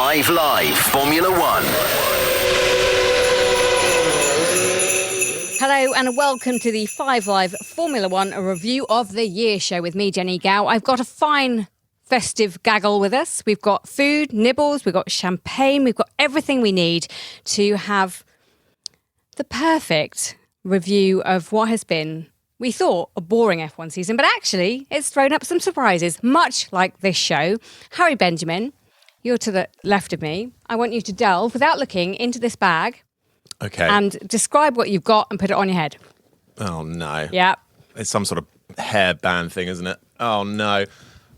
5 Live Formula One. Hello and welcome to the 5 Live Formula One, a review of the year show with me, Jenny Gow. I've got a fine festive gaggle with us. We've got food, nibbles, we've got champagne, we've got everything we need to have the perfect review of what has been, we thought, a boring F1 season, but actually it's thrown up some surprises, much like this show. Harry Benjamin, you're to the left of me. I want you to delve, without looking, into this bag. Okay. And describe what you've got and put it on your head. Oh, no. Yeah. It's some sort of hairband thing, isn't it? Oh, no.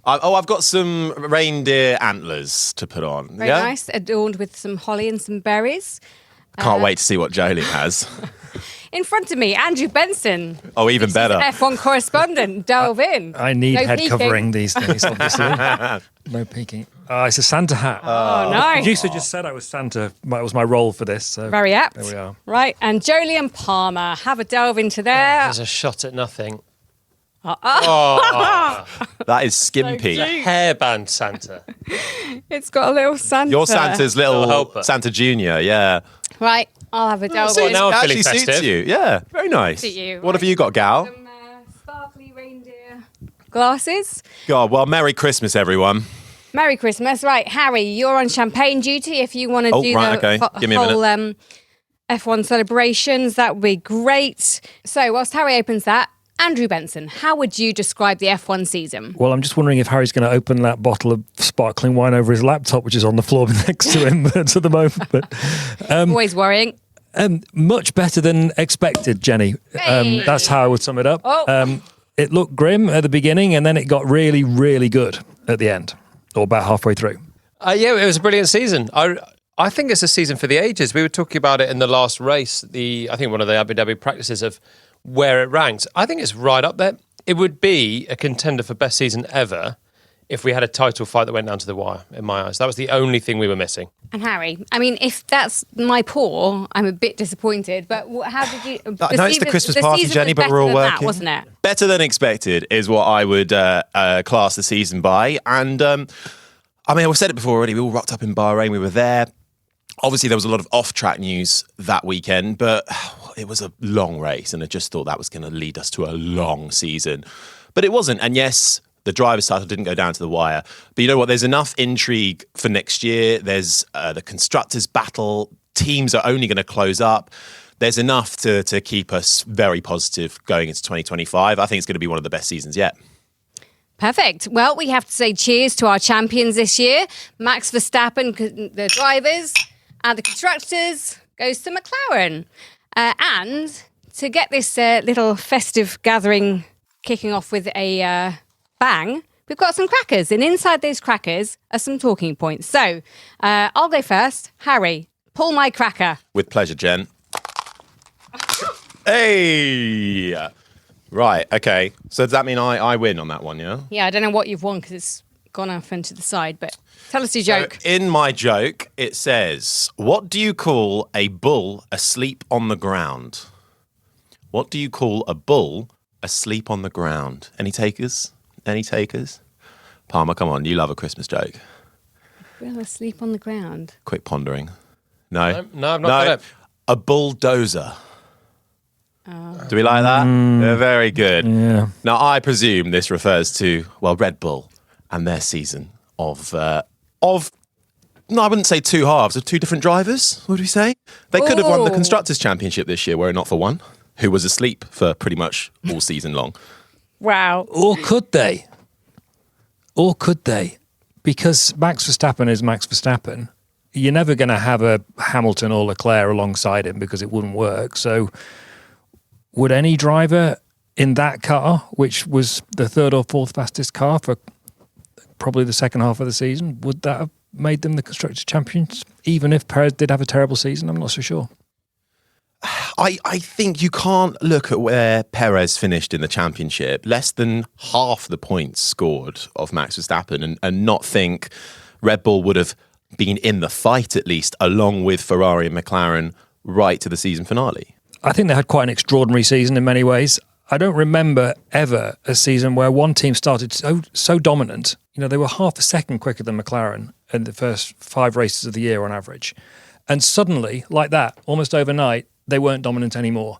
I've got some reindeer antlers to put on. Very nice, adorned with some holly and some berries. Can't wait to see what Jolie has. In front of me, Andrew Benson. Oh, even better. F1 correspondent. Delve in. I need No head peeking. covering these days, obviously. No peeking. It's a Santa hat. Oh, nice. The producer just said I was Santa. It was my role for this. So Very apt. There we are. Right, and Jolie and Palmer. Have a delve into there. There's a shot at nothing. That is skimpy. Hairband Santa. It's got a little Santa. Your Santa's Little little helper. Santa Junior, yeah. Right, I'll have a delve so in. now- It I'm feeling actually suits festive. you. Yeah, very nice. Suit you, What have right. you got, Gal? Some sparkly reindeer glasses. God, well, Merry Christmas, everyone. Merry Christmas. Right, Harry, you're on champagne duty. If you want to Oh, do right, the okay. Give me a whole F1 celebrations, that would be great. So whilst Harry opens that, Andrew Benson, how would you describe the F1 season? Well, I'm just wondering if Harry's going to open that bottle of sparkling wine over his laptop, which is on the floor next to him at the moment. But Always worrying. much better than expected, Jenny. Hey. That's how I would sum it up. Oh. It looked grim at the beginning, and then it got really, really good at the end, or about halfway through. Yeah, it was a brilliant season. I think it's a season for the ages. We were talking about it in the last race, I think one of the Abu Dhabi practices of where it ranks. I think it's right up there. It would be a contender for best season ever if we had a title fight that went down to the wire, in my eyes. That was the only thing we were missing. And Harry, I mean, if that's my poor, I'm a bit disappointed. But how did you? I know it's the Christmas party, season Jenny, was but we're all better than that, working. wasn't it? Better than expected is what I would class the season by. And I mean, I've said it before already. We all rocked up in Bahrain. We were there. Obviously, there was a lot of off-track news that weekend, but it was a long race, and I just thought that was going to lead us to a long season. But it wasn't. And yes, the driver's title didn't go down to the wire. But you know what? There's enough intrigue for next year. There's the constructors' battle. Teams are only going to close up. There's enough to keep us very positive going into 2025. I think it's going to be one of the best seasons yet. Perfect. Well, we have to say cheers to our champions this year. Max Verstappen, the drivers, and the constructors goes to McLaren. And to get this little festive gathering kicking off with a bang, we've got some crackers. And inside those crackers are some talking points. So I'll go first. Harry, pull my cracker. With pleasure, Jen. Hey! Right, okay. So does that mean I win on that one, yeah? Yeah, I don't know what you've won because it's gone off into the side, but tell us your joke. So in my joke, it says, what do you call a bull asleep on the ground? What do you call a bull asleep on the ground? Any takers? Any takers? Palmer, come on, you love a Christmas joke. Will asleep on the ground. Quick pondering. No? No, I've not got it. A bulldozer. Do we like that? Yeah, very good. Yeah. Now, I presume this refers to, well, Red Bull and their season of no, I wouldn't say two halves, of two different drivers, would we say? They could have won the Ooh. Constructors' Championship this year, were it not for one, who was asleep for pretty much all season long. Wow. Or could they? Because Max Verstappen is Max Verstappen. You're never going to have a Hamilton or Leclerc alongside him because it wouldn't work. So would any driver in that car, which was the third or fourth fastest car for probably the second half of the season, would that have made them the Constructors' Champions? Even if Perez did have a terrible season, I'm not so sure. I think you can't look at where Perez finished in the championship, less than half the points scored of Max Verstappen, and not think Red Bull would have been in the fight at least, along with Ferrari and McLaren, right to the season finale. I think they had quite an extraordinary season in many ways. I don't remember ever a season where one team started so dominant. You know, they were half a second quicker than McLaren, in the first 5 races of the year on average. And suddenly, like that, almost overnight, they weren't dominant anymore.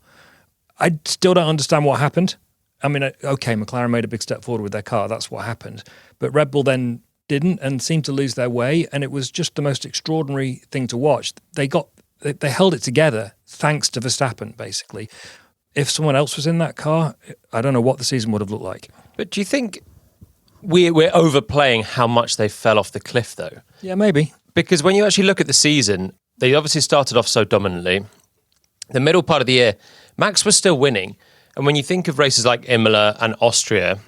I still don't understand what happened. I mean, okay, McLaren made a big step forward with their car. That's what happened. But Red Bull then didn't and seemed to lose their way. And it was just the most extraordinary thing to watch. They held it together thanks to Verstappen, basically. If someone else was in that car, I don't know what the season would have looked like. But do you think we're overplaying how much they fell off the cliff, though? Yeah, maybe. Because when you actually look at the season, they obviously started off so dominantly. The middle part of the year, Max was still winning. And when you think of races like Imola and Austria,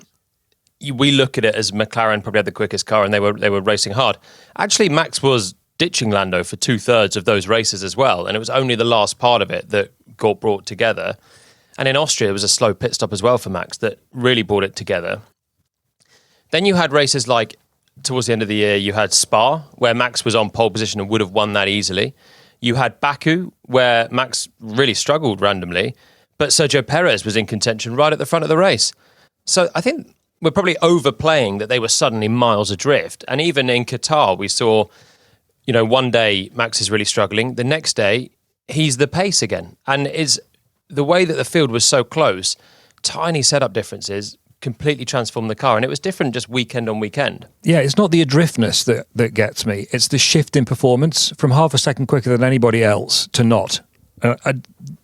we look at it as McLaren probably had the quickest car and they were racing hard. Actually, Max was ditching Lando for 2/3 of those races as well. And it was only the last part of it that got brought together. And in Austria, it was a slow pit stop as well for Max that really brought it together. Then you had races like, towards the end of the year, you had Spa, where Max was on pole position and would have won that easily. You had Baku, where Max really struggled randomly, but Sergio Perez was in contention right at the front of the race. So I think we're probably overplaying that they were suddenly miles adrift. And even in Qatar, we saw, one day Max is really struggling. The next day, he's the pace again. And it's the way that the field was so close, tiny setup differences completely transformed the car. And it was different just weekend on weekend. Yeah, it's not the adriftness that gets me. It's the shift in performance from half a second quicker than anybody else to not.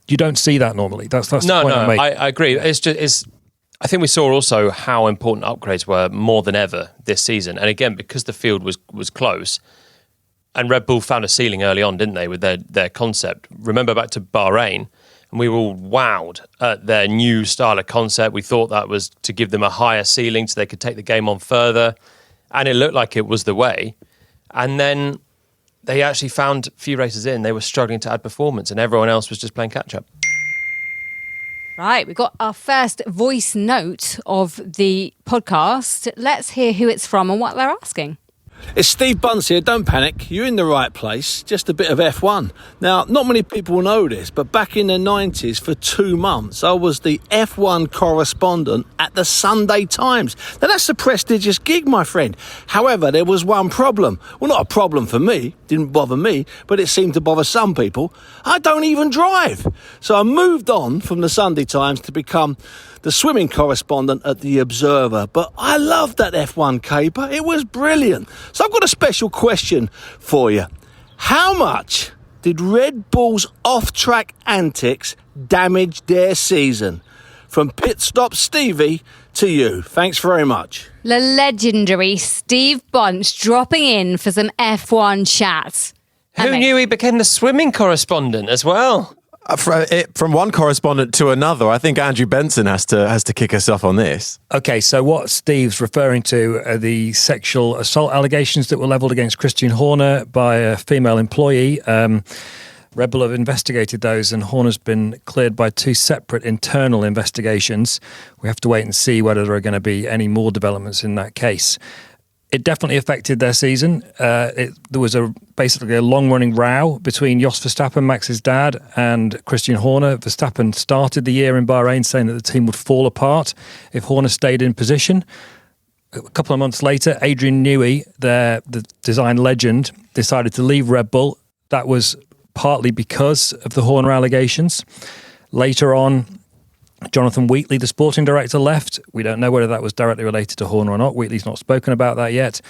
You don't see that normally. That's the point I'm making. I agree. I think we saw also how important upgrades were more than ever this season. And again, because the field was close, and Red Bull found a ceiling early on, didn't they, with their concept? Remember back to Bahrain, and we were all wowed at their new style of concept. We thought that was to give them a higher ceiling so they could take the game on further. And it looked like it was the way. And then they actually found a few races in, they were struggling to add performance and everyone else was just playing catch-up. Right, we've got our first voice note of the podcast. Let's hear who it's from and what they're asking. It's Steve Bunce here. Don't panic. You're in the right place. Just a bit of F1. Now, not many people know this, but back in the 90s, for 2 months, I was the F1 correspondent at the Sunday Times. Now, that's a prestigious gig, my friend. However, there was one problem. Well, not a problem for me. Didn't bother me, but it seemed to bother some people. I don't even drive. So I moved on from the Sunday Times to become the swimming correspondent at The Observer. But I loved that F1 caper. It was brilliant. So I've got a special question for you. How much did Red Bull's off-track antics damage their season? From Pit Stop Stevie to you. Thanks very much. The legendary Steve Bunch dropping in for some F1 chat. Who knew he became the swimming correspondent as well? From one correspondent to another, I think Andrew Benson has to kick us off on this. Okay, so what Steve's referring to are the sexual assault allegations that were levelled against Christian Horner by a female employee. Red Bull have investigated those and Horner's been cleared by 2 separate internal investigations. We have to wait and see whether there are going to be any more developments in that case. It definitely affected their season. There was basically a long-running row between Jos Verstappen, Max's dad, and Christian Horner. Verstappen started the year in Bahrain saying that the team would fall apart if Horner stayed in position. A couple of months later, Adrian Newey, the design legend, decided to leave Red Bull. That was partly because of the Horner allegations. Later on, Jonathan Wheatley, the sporting director, left. We don't know whether that was directly related to Horner or not. Wheatley's not spoken about that yet.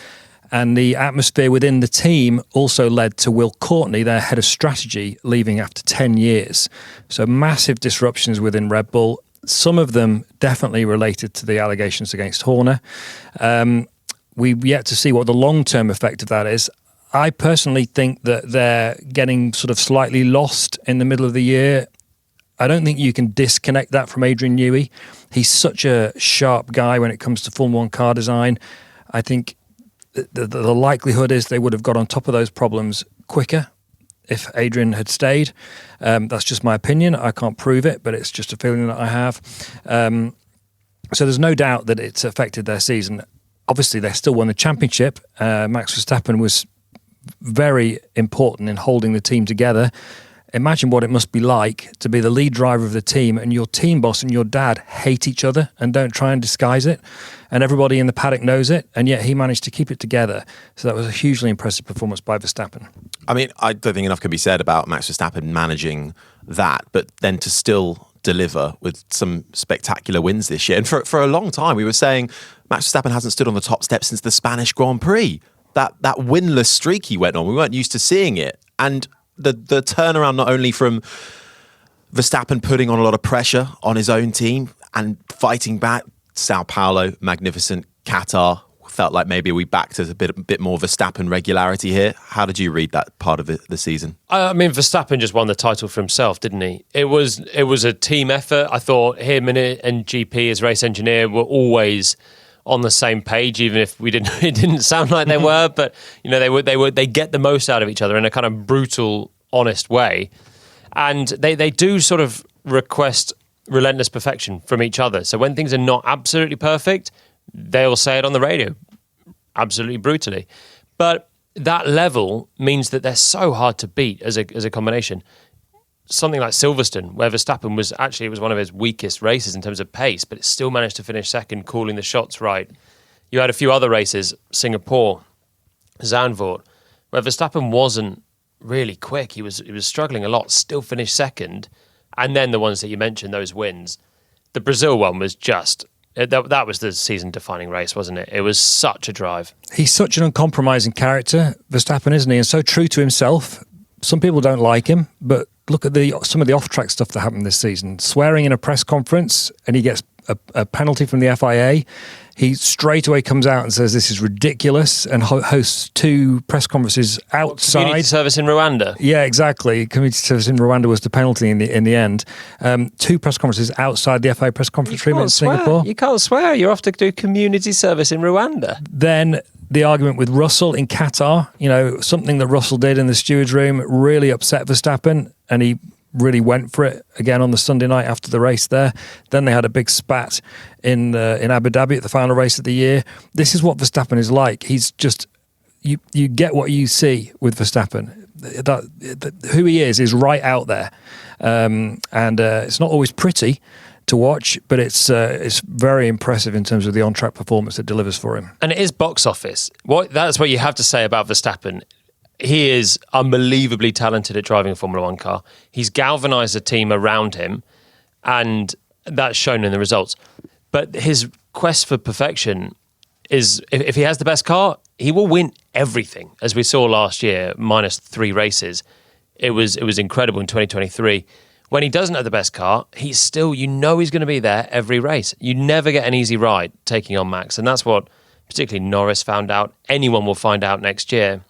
And the atmosphere within the team also led to Will Courtney, their head of strategy, leaving after 10 years. So massive disruptions within Red Bull. Some of them definitely related to the allegations against Horner. We've yet to see what the long-term effect of that is. I personally think that they're getting sort of slightly lost in the middle of the year. I don't think you can disconnect that from Adrian Newey. He's such a sharp guy when it comes to Formula 1 car design. I think the likelihood is they would have got on top of those problems quicker if Adrian had stayed. That's just my opinion. I can't prove it, but it's just a feeling that I have. So there's no doubt that it's affected their season. Obviously, they still won the championship. Max Verstappen was very important in holding the team together. Imagine what it must be like to be the lead driver of the team and your team boss and your dad hate each other and don't try and disguise it. And everybody in the paddock knows it. And yet he managed to keep it together. So that was a hugely impressive performance by Verstappen. I mean, I don't think enough can be said about Max Verstappen managing that, but then to still deliver with some spectacular wins this year. And for a long time, we were saying Max Verstappen hasn't stood on the top step since the Spanish Grand Prix. That winless streak he went on, we weren't used to seeing it. And the turnaround not only from Verstappen putting on a lot of pressure on his own team and fighting back, Sao Paulo, magnificent, Qatar, felt like maybe we back to a bit more Verstappen regularity here. How did you read that part of the season? I mean, Verstappen just won the title for himself, didn't he? It was a team effort. I thought him and GP as race engineer were always on the same page, even if it didn't sound like they were. But you know, they get the most out of each other in a kind of brutal, honest way, and they do sort of request relentless perfection from each other. So when things are not absolutely perfect, they'll say it on the radio, absolutely brutally. But that level means that they're so hard to beat as a combination. Something like Silverstone, where Verstappen it was one of his weakest races in terms of pace, but it still managed to finish second, calling the shots right. You had a few other races, Singapore, Zandvoort, where Verstappen wasn't really quick. He was struggling a lot, still finished second. And then the ones that you mentioned, those wins. The Brazil one was just... That was the season-defining race, wasn't it? It was such a drive. He's such an uncompromising character, Verstappen, isn't he? And so true to himself. Some people don't like him, but look at some of the off-track stuff that happened this season. Swearing in a press conference, and he gets a penalty from the FIA. He straight away comes out and says this is ridiculous and hosts 2 press conferences outside. Community service in Rwanda. Yeah, exactly. Community service in Rwanda was the penalty in the end. 2 press conferences outside the FIA press conference room in Singapore. You can't swear. You're off to do community service in Rwanda. Then the argument with Russell in Qatar, something that Russell did in the stewards room really upset Verstappen, and he really went for it again on the Sunday night after the race there. Then they had a big spat in Abu Dhabi at the final race of the year. This is what Verstappen is like. He's just, you get what you see with Verstappen. Who he is right out there. And it's not always pretty to watch, but it's very impressive in terms of the on-track performance that delivers for him. And it is box office. That's what you have to say about Verstappen. He is unbelievably talented at driving a Formula One car. He's galvanised a team around him, and that's shown in the results. But his quest for perfection is, if he has the best car, he will win everything. As we saw last year, minus 3 races, it was incredible in 2023. When he doesn't have the best car, he's still, he's going to be there every race. You never get an easy ride taking on Max, and that's what particularly Norris found out. Anyone will find out next year.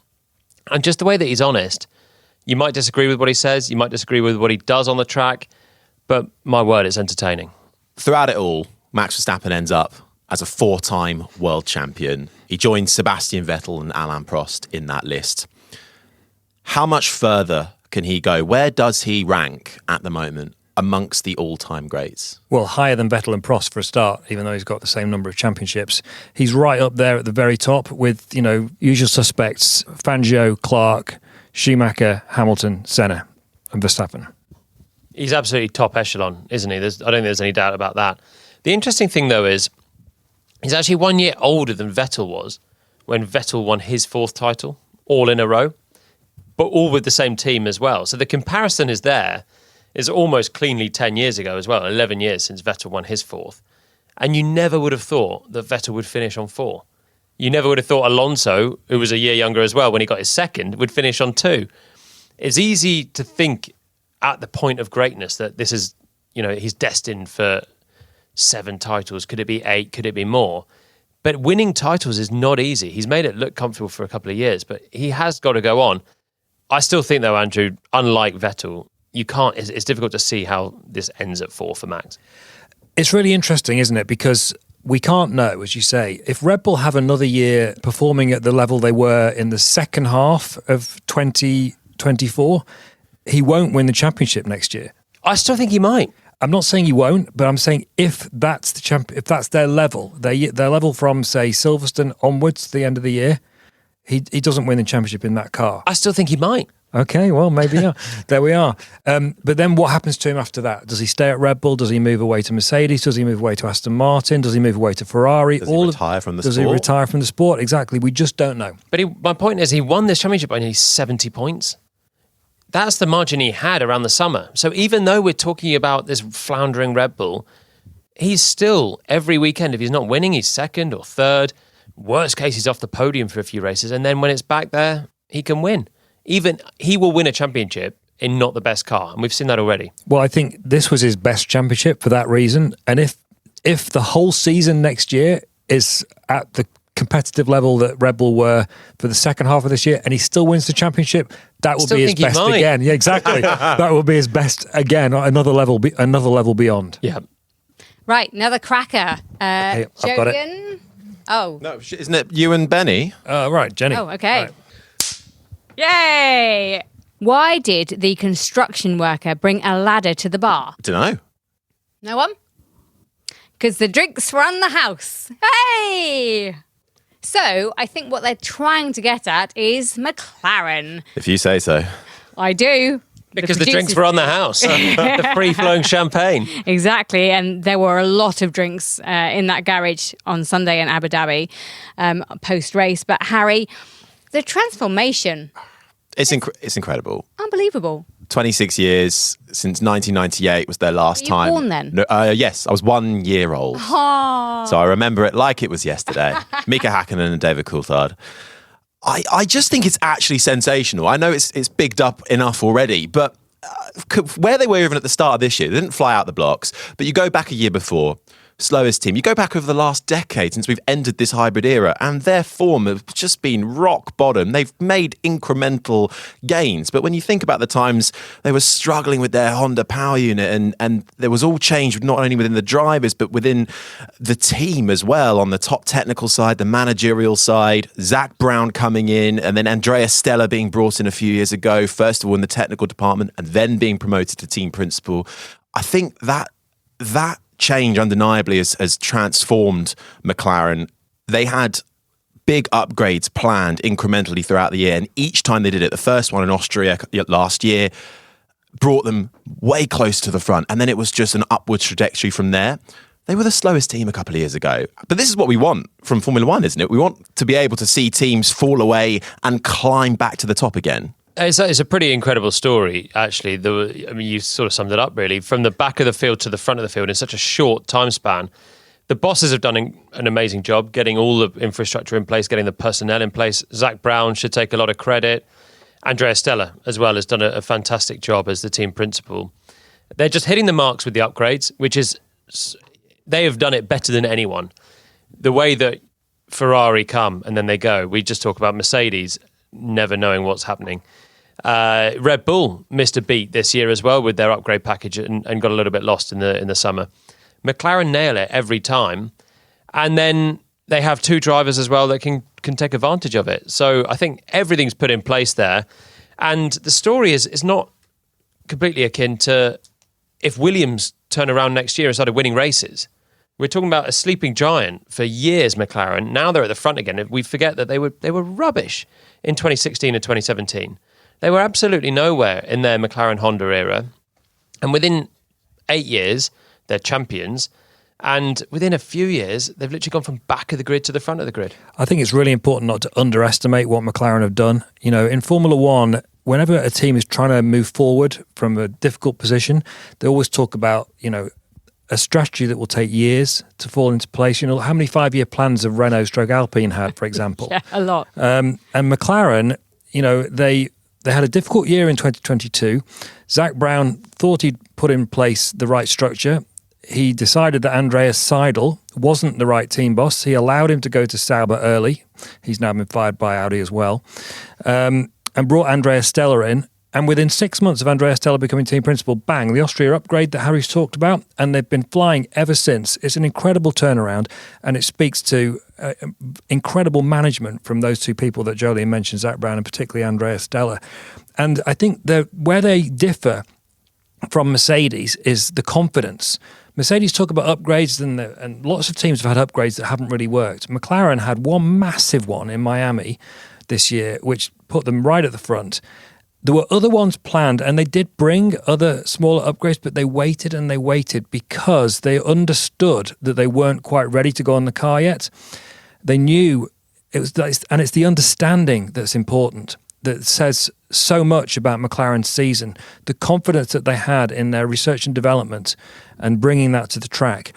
And just the way that he's honest, you might disagree with what he says, you might disagree with what he does on the track, but my word, it's entertaining. Throughout it all, Max Verstappen ends up as a 4-time world champion. He joins Sebastian Vettel and Alain Prost in that list. How much further can he go? Where does he rank at the moment amongst the all-time greats? Well, higher than Vettel and Prost for a start, even though he's got the same number of championships. He's right up there at the very top with, usual suspects, Fangio, Clark, Schumacher, Hamilton, Senna, and Verstappen. He's absolutely top echelon, isn't he? I don't think there's any doubt about that. The interesting thing, though, is he's actually 1 year older than Vettel was when Vettel won his 4th title, all in a row, but all with the same team as well. So the comparison is there. Is almost cleanly 10 years ago as well, 11 years since Vettel won his 4th. And you never would have thought that Vettel would finish on 4. You never would have thought Alonso, who was a year younger as well when he got his 2nd, would finish on 2. It's easy to think at the point of greatness that this is, he's destined for 7 titles. Could it be 8? Could it be more? But winning titles is not easy. He's made it look comfortable for a couple of years, but he has got to go on. I still think, though, Andrew, unlike Vettel, it's difficult to see how this ends at 4 for Max. It's really interesting, isn't it? Because we can't know, as you say, if Red Bull have another year performing at the level they were in the second half of 2024, he won't win the championship next year. I still think he might. I'm not saying he won't, but I'm saying if that's if that's their level, their level from, say, Silverstone onwards to the end of the year, he doesn't win the championship in that car. I still think he might. Okay, well, maybe yeah. There we are. But then what happens to him after that? Does he stay at Red Bull? Does he move away to Mercedes? Does he move away to Aston Martin? Does he move away to Ferrari? Does he retire from the Does sport? he retire from the sport? Exactly. We just don't know. But my point is, he won this championship by nearly 70 points. That's the margin he had around the summer. So even though we're talking about this floundering Red Bull, he's still, every weekend, if he's not winning, he's second or third. Worst case, he's off the podium for a few races. And then when it's back there, he can win. Even he will win a championship in not the best car. And we've seen that already. Well, I think this was his best championship for that reason. And if the whole season next year is at the competitive level that Red Bull were for the second half of this year, and he still wins the championship, that will be his best again. Yeah, exactly. That will be his best again. Another level beyond. Yeah. Right, another cracker. I've got it. Jogan? Oh. No, isn't it you and Benny? Right, Jenny. Oh, okay. Right. Yay! Why did the construction worker bring a ladder to the bar? Don't know. No one? Because the drinks were on the house. Hey! So, I think what they're trying to get at is McLaren. If you say so. I do. Because the drinks were on the house. The free-flowing champagne. Exactly. And there were a lot of drinks in that garage on Sunday in Abu Dhabi post-race. But Harry, the transformation. It's incredible. Unbelievable. 26 years since 1998 was their last Were you time. born then? No, yes, I was 1 year old. Oh. So I remember it like it was yesterday. Mika Hakkinen and David Coulthard. I just think it's actually sensational. I know it's bigged up enough already, but where they were even at the start of this year, they didn't fly out the blocks, but you go back a year before, slowest team. You go back over the last decade since we've entered this hybrid era, and their form have just been rock bottom. They've made incremental gains, but when you think about the times they were struggling with their Honda power unit, and there was all change not only within the drivers but within the team as well, on the top technical side, the managerial side, Zach Brown coming in, and then Andrea Stella being brought in a few years ago, first of all in the technical department and then being promoted to team principal. I think that change undeniably has transformed McLaren. They had big upgrades planned incrementally throughout the year, and each time they did it, the first one in Austria last year brought them way close to the front, and then it was just an upward trajectory from there. They were the slowest team a couple of years ago. But this is what we want from Formula One, isn't it? We want to be able to see teams fall away and climb back to the top again. It's a pretty incredible story, actually. You sort of summed it up, really. From the back of the field to the front of the field in such a short time span. The bosses have done an amazing job getting all the infrastructure in place, getting the personnel in place. Zach Brown should take a lot of credit. Andrea Stella, as well, has done a fantastic job as the team principal. They're just hitting the marks with the upgrades, which is... They have done it better than anyone. The way that Ferrari come and then they go. We just talk about Mercedes never knowing what's happening. Red Bull missed a beat this year as well with their upgrade package and got a little bit lost in the summer. McLaren nail it every time, and then they have two drivers as well that can take advantage of it. So I think everything's put in place there, and the story is not completely akin to if Williams turn around next year and started winning races. We're talking about a sleeping giant for years, McLaren. Now they're at the front again. We forget that they were rubbish in 2016 and 2017. They were absolutely nowhere in their McLaren Honda era. And within 8 years, they're champions. And within a few years, they've literally gone from back of the grid to the front of the grid. I think it's really important not to underestimate what McLaren have done. You know, in Formula One, whenever a team is trying to move forward from a difficult position, they always talk about, a strategy that will take years to fall into place. You know, how many 5-year plans have Renault/Alpine had, for example? Yeah, a lot. And McLaren, they had a difficult year in 2022. Zach Brown thought he'd put in place the right structure. He decided that Andreas Seidel wasn't the right team boss. He allowed him to go to Sauber early. He's now been fired by Audi as well. And brought Andreas Stella in. And within 6 months of Andrea Stella becoming team principal, bang, the Austria upgrade that Harry's talked about, and they've been flying ever since. It's an incredible turnaround, and it speaks to incredible management from those two people that Jolien mentioned, Zach Brown and particularly Andrea Stella. And I think where they differ from Mercedes is the confidence. Mercedes talk about upgrades, and lots of teams have had upgrades that haven't really worked. McLaren had one massive one in Miami this year, which put them right at the front. There were other ones planned, and they did bring other smaller upgrades, but they waited and they waited because they understood that they weren't quite ready to go on the car yet. They knew it was, and it's the understanding that's important, that says so much about McLaren's season. The confidence that they had in their research and development and bringing that to the track,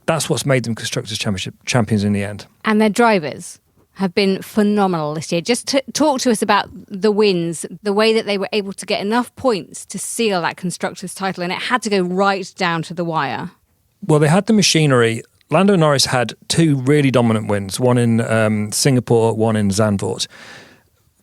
that's what's made them Constructors' Championship champions in the end. And their drivers have been phenomenal this year. Just talk to us about the wins, the way that they were able to get enough points to seal that Constructors' title, and it had to go right down to the wire. Well, they had the machinery. Lando Norris had 2 really dominant wins, one in Singapore, one in Zandvoort.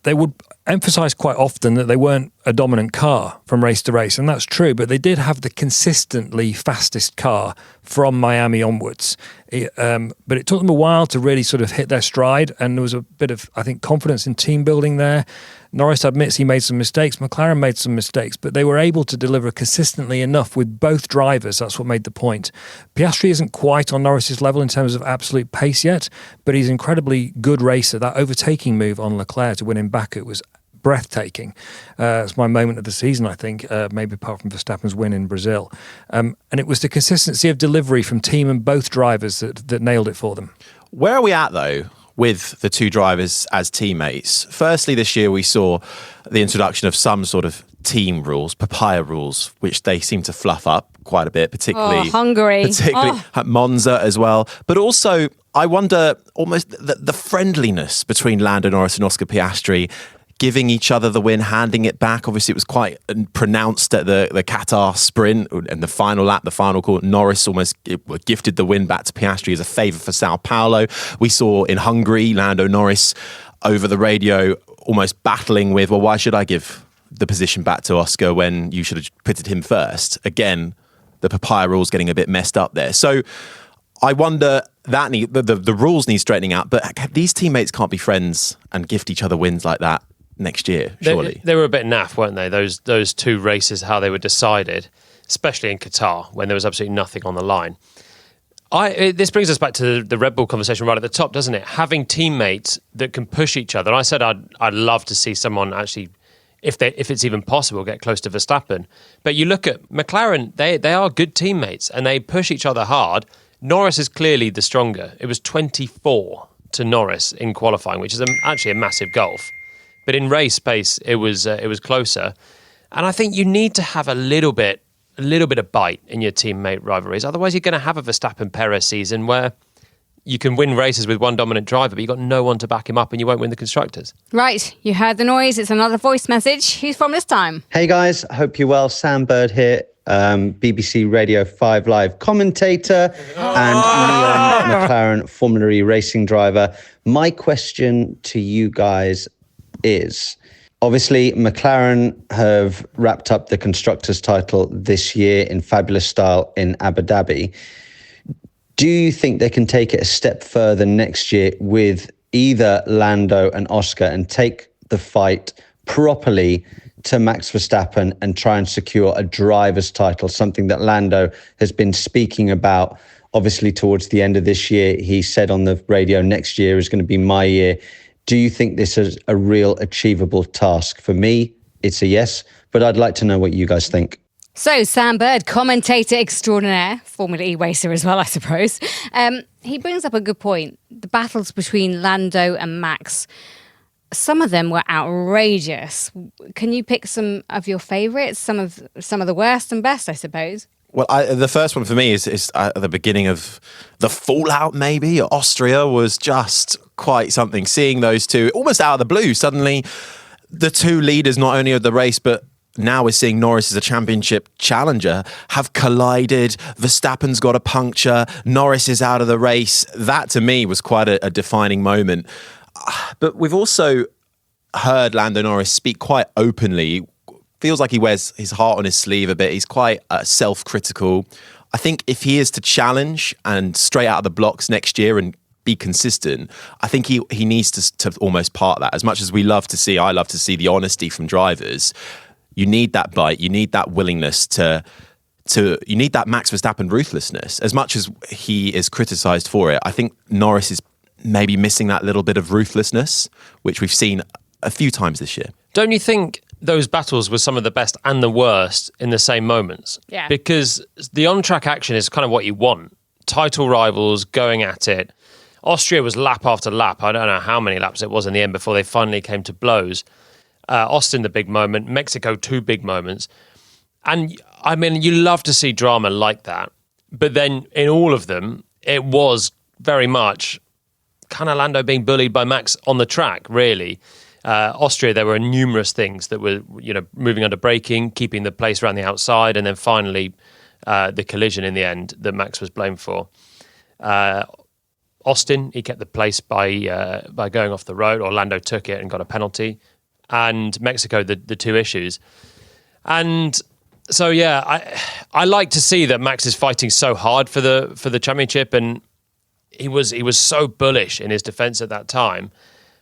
They would emphasise quite often that they weren't a dominant car from race to race, and that's true, but they did have the consistently fastest car from Miami onwards. But it took them a while to really sort of hit their stride, and there was a bit of, I think, confidence in team building there. Norris admits he made some mistakes, McLaren made some mistakes, but they were able to deliver consistently enough with both drivers. That's what made the point. Piastri isn't quite on Norris's level in terms of absolute pace yet, but he's an incredibly good racer. That overtaking move on Leclerc to win in Baku was breathtaking. It's my moment of the season, I think, maybe apart from Verstappen's win in Brazil. And it was the consistency of delivery from team and both drivers that nailed it for them. Where are we at, though, with the 2 drivers as teammates? Firstly, this year we saw the introduction of some sort of team rules, papaya rules, which they seem to fluff up quite a bit, particularly Hungary. Particularly at Monza as well. But also, I wonder almost the friendliness between Lando Norris and Oscar Piastri, giving each other the win, handing it back. Obviously, it was quite pronounced at the Qatar sprint and the final lap, the final call. Norris almost gifted the win back to Piastri as a favour for Sao Paulo. We saw in Hungary, Lando Norris over the radio almost battling with, well, why should I give the position back to Oscar when you should have pitted him first? Again, the papaya rules getting a bit messed up there. So I wonder that the rules need straightening out, but these teammates can't be friends and gift each other wins like that next year, surely. They were a bit naff, weren't they? Those 2 races, how they were decided, especially in Qatar, when there was absolutely nothing on the line. This brings us back to the Red Bull conversation right at the top, doesn't it? Having teammates that can push each other. I said I'd love to see someone actually, if it's even possible, get close to Verstappen. But you look at McLaren, they are good teammates and they push each other hard. Norris is clearly the stronger. It was 24 to Norris in qualifying, which is actually a massive gulf. But in race pace, it was closer. And I think you need to have a little bit of bite in your teammate rivalries. Otherwise, you're going to have a Verstappen-Perez season where you can win races with one dominant driver, but you've got no one to back him up and you won't win the Constructors. Right, you heard the noise. It's another voice message. Who's from this time? Hey guys, hope you're well. Sam Bird here, BBC Radio 5 Live commentator and Leon McLaren Formula E racing driver. My question to you guys is, obviously McLaren have wrapped up the Constructors' title this year in fabulous style in Abu Dhabi. Do you think they can take it a step further next year with either Lando and Oscar and take the fight properly to Max Verstappen and try and secure a driver's title, something that Lando has been speaking about? Obviously, towards the end of this year, he said on the radio, next year is going to be my year. Do you think this is a real achievable task? For me, it's a yes, but I'd like to know what you guys think. So, Sam Bird, commentator extraordinaire, Formula E racer as well, I suppose. He brings up a good point. The battles between Lando and Max, some of them were outrageous. Can you pick some of your favourites, some of the worst and best, I suppose? Well, the first one for me is at the beginning of the fallout, maybe. Austria was just quite something. Seeing those two almost out of the blue, suddenly the 2 leaders, not only of the race, but now we're seeing Norris as a championship challenger, have collided. Verstappen's got a puncture. Norris is out of the race. That, to me, was quite a defining moment. But we've also heard Lando Norris speak quite openly. Feels like he wears his heart on his sleeve a bit. He's quite self-critical. I think if he is to challenge and straight out of the blocks next year and be consistent, I think he needs to almost part that. As much as I love to see the honesty from drivers, you need that bite. You need that willingness you need that Max Verstappen ruthlessness. As much as he is criticised for it, I think Norris is maybe missing that little bit of ruthlessness, which we've seen a few times this year. Don't you think those battles were some of the best and the worst in the same moments. Yeah. Because the on-track action is kind of what you want. Title rivals going at it. Austria was lap after lap. I don't know how many laps it was in the end before they finally came to blows. Austin, the big moment. Mexico, 2 big moments. And I mean, you love to see drama like that. But then in all of them, it was very much kind of Lando being bullied by Max on the track, really. Austria, there were numerous things that were, moving under braking, keeping the place around the outside, and then finally the collision in the end that Max was blamed for. Austin, he kept the place by going off the road. Orlando took it and got a penalty. And Mexico, the 2 issues. And so, I like to see that Max is fighting so hard for the championship, and he was so bullish in his defence at that time.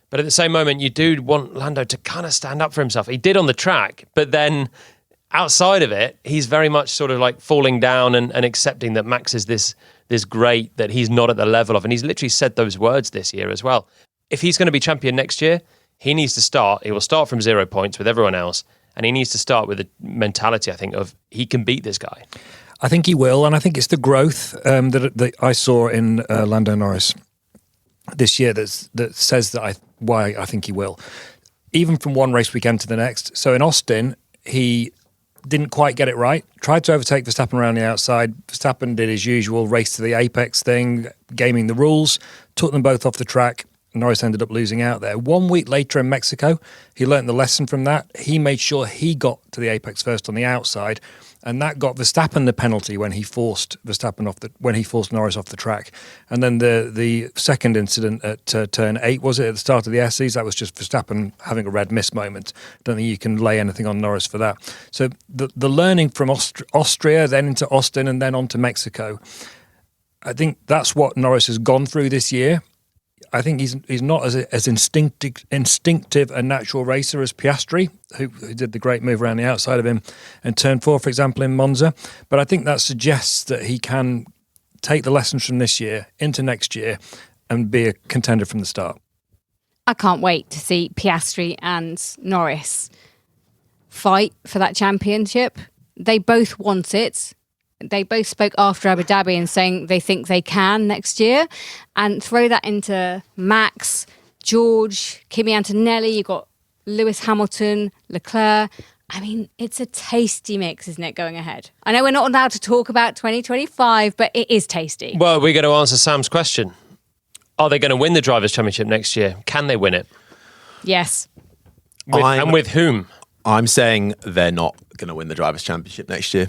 But at the same moment, you do want Lando to kind of stand up for himself. He did on the track, but then outside of it, he's very much sort of like falling down and accepting that Max is this great, that he's not at the level of. And he's literally said those words this year as well. If he's going to be champion next year, he needs to start. He will start from 0 points with everyone else. And he needs to start with a mentality, I think, of he can beat this guy. I think he will. And I think it's the growth that I saw in Lando Norris this year that says why I think he will. Even from one race weekend to the next. So in Austin, he didn't quite get it right. Tried to overtake Verstappen around the outside. Verstappen did his usual race to the apex thing, gaming the rules, took them both off the track. Norris ended up losing out there. 1 week later in Mexico, he learned the lesson from that. He made sure he got to the apex first on the outside, and that got Verstappen the penalty when he forced Norris off the track. And then the second incident at turn 8, was it at the start of the SEs? That was just Verstappen having a red miss moment. Don't think you can lay anything on Norris for that. So the learning from Austria, then into Austin, and then on to Mexico, I think that's what Norris has gone through this year. I think he's not as instinctive a natural racer as Piastri, who did the great move around the outside of him in turn 4, for example, in Monza. But I think that suggests that he can take the lessons from this year into next year and be a contender from the start. I can't wait to see Piastri and Norris fight for that championship. They both want it. They both spoke after Abu Dhabi and saying they think they can next year. And throw that into Max, George, Kimi Antonelli, you've got Lewis Hamilton, Leclerc. I mean, it's a tasty mix, isn't it, going ahead? I know we're not allowed to talk about 2025, but it is tasty. Well, we're going to answer Sam's question. Are they going to win the Drivers' Championship next year? Can they win it? Yes. And with whom? I'm saying they're not going to win the Drivers' Championship next year.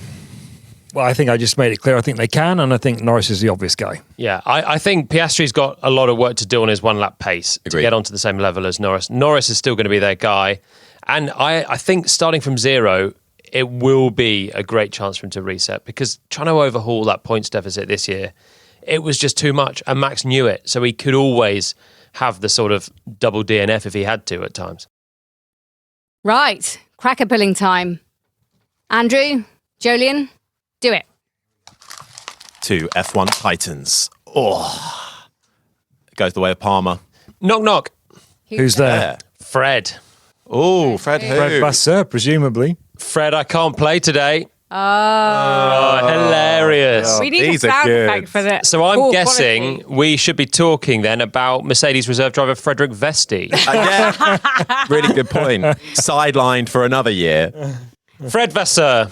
Well, I think I just made it clear. I think they can, and I think Norris is the obvious guy. Yeah, I think Piastri's got a lot of work to do on his one-lap pace to get onto the same level as Norris. Norris is still going to be their guy. And I think starting from 0, it will be a great chance for him to reset, because trying to overhaul that points deficit this year, it was just too much. And Max knew it, so he could always have the sort of double DNF if he had to at times. Right, cracker billing time. Andrew, Jolien, do it. To F1 Titans. Oh, it goes the way of Palmer. Knock, knock. Who's there? Fred. Oh, Fred who? Fred Vasseur, presumably. Fred, I can't play today. Oh, hilarious. We need These a are sound good. effect for that. So I'm Poor guessing quality. we should be talking then about Mercedes reserve driver Frederick Vesti. Yeah, really good point. Sidelined for another year. Fred Vasseur.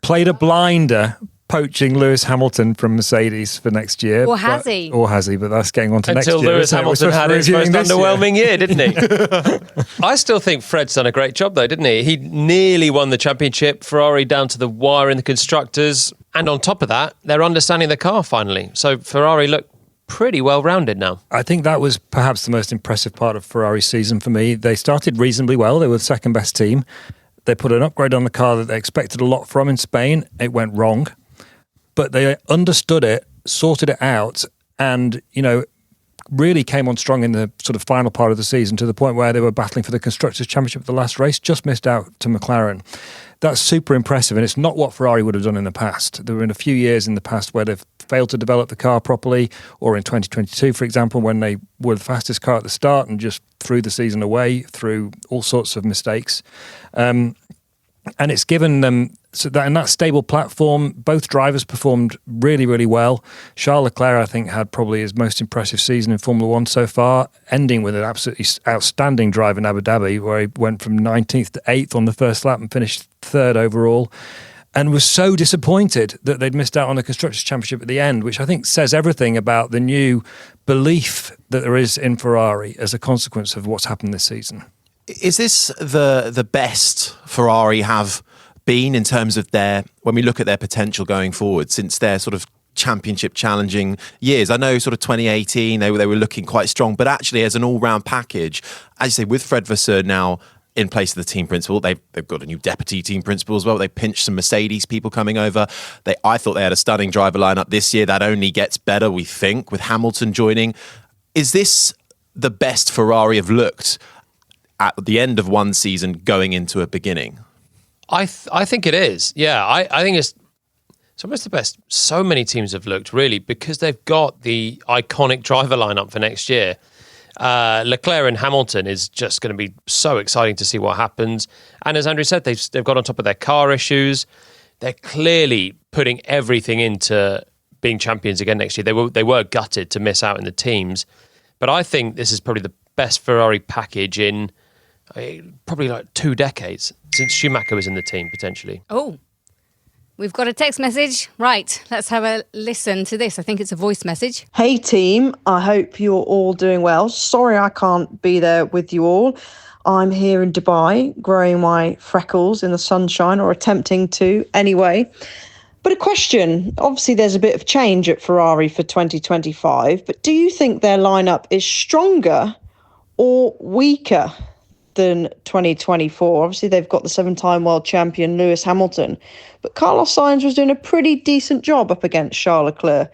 Played a blinder poaching Lewis Hamilton from Mercedes for next year. Or has he? Or has he? But that's getting on to next year. Until Lewis isn't it? We're Hamilton supposed to had be his most reviewing this year. underwhelming year, didn't he? I still think Fred's done a great job though, didn't he? He nearly won the championship, Ferrari down to the wire in the constructors. And on top of that, they're understanding the car finally. So Ferrari look pretty well rounded now. I think that was perhaps the most impressive part of Ferrari's season for me. They started reasonably well. They were the second best team. They put an upgrade on the car that they expected a lot from in Spain. It went wrong. But they understood it, sorted it out, and, really came on strong in the sort of final part of the season to the point where they were battling for the Constructors' Championship at the last race, just missed out to McLaren. That's super impressive, and it's not what Ferrari would have done in the past. There were in a few years in the past where they've failed to develop the car properly, or in 2022, for example, when they were the fastest car at the start and just threw the season away through all sorts of mistakes. And it's given them, so that in that stable platform, both drivers performed really, really well. Charles Leclerc, I think, had probably his most impressive season in Formula One so far, ending with an absolutely outstanding drive in Abu Dhabi, where he went from 19th to 8th on the first lap and finished 3rd overall, and was so disappointed that they'd missed out on the Constructors' Championship at the end, which I think says everything about the new belief that there is in Ferrari as a consequence of what's happened this season. Is this the best Ferrari have been in terms of when we look at their potential going forward since their sort of championship challenging years? I know sort of 2018 they were looking quite strong, but actually as an all-round package, as you say, with Fred Vasseur now in place of the team principal, they've got a new deputy team principal as well. They pinched some Mercedes people coming over. I thought they had a stunning driver lineup this year. That only gets better, we think, with Hamilton joining. Is this the best Ferrari have looked at the end of one season going into a beginning? I think it is. Yeah, I think it's almost the best so many teams have looked, really, because they've got the iconic driver lineup for next year. Leclerc and Hamilton is just going to be so exciting to see what happens. And as Andrew said, they've got on top of their car issues. They're clearly putting everything into being champions again next year. They were gutted to miss out in the teams, but I think this is probably the best Ferrari package in probably like 2 decades since Schumacher was in the team, potentially. Oh, we've got a text message. Right, let's have a listen to this. I think it's a voice message. Hey team, I hope you're all doing well. Sorry I can't be there with you all. I'm here in Dubai growing my freckles in the sunshine, or attempting to anyway. But a question, obviously there's a bit of change at Ferrari for 2025, but do you think their lineup is stronger or weaker than 2024? Obviously, they've got the 7-time world champion Lewis Hamilton, but Carlos Sainz was doing a pretty decent job up against Charles Leclerc.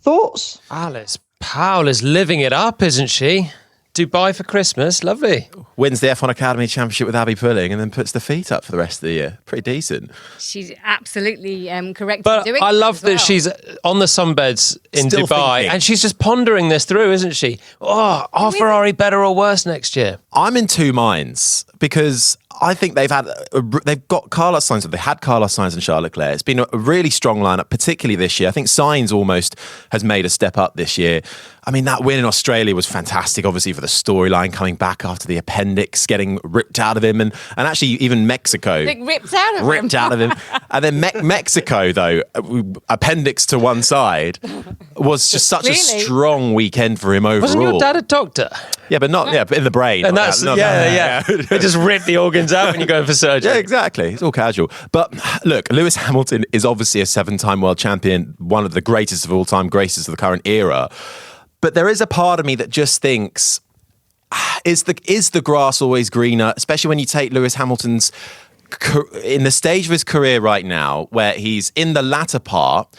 Thoughts? Alice Powell is living it up, isn't she? Dubai for Christmas, lovely. Wins the F1 Academy Championship with Abby Pulling and then puts the feet up for the rest of the year. Pretty decent. She's absolutely correct But in doing I love as that well. she's on the sunbeds in Still Dubai thinking. and she's just pondering this through, isn't she? Oh, are Ferrari better or worse next year? I'm in two minds because I think they've got Carlos Sainz. They had Carlos Sainz and Charles Leclerc. It's been a really strong lineup, particularly this year. I think Sainz almost has made a step up this year. I mean, that win in Australia was fantastic, obviously, for the storyline coming back after the appendix getting ripped out of him. And actually, even Mexico. Ripped out of him. Ripped out of him. And then Mexico, though, appendix to one side, was just such a Really? strong weekend for him overall. Wasn't your dad a doctor? Yeah, but but in the brain. And not that's, that- not yeah. that- They just rip the organs out when you're going for surgery. Yeah, exactly. It's all casual. But look, Lewis Hamilton is obviously a 7-time world champion, one of the greatest of all time, greatest of the current era. But there is a part of me that just thinks, is the grass always greener? Especially when you take Lewis Hamilton's, in the stage of his career right now, where he's in the latter part.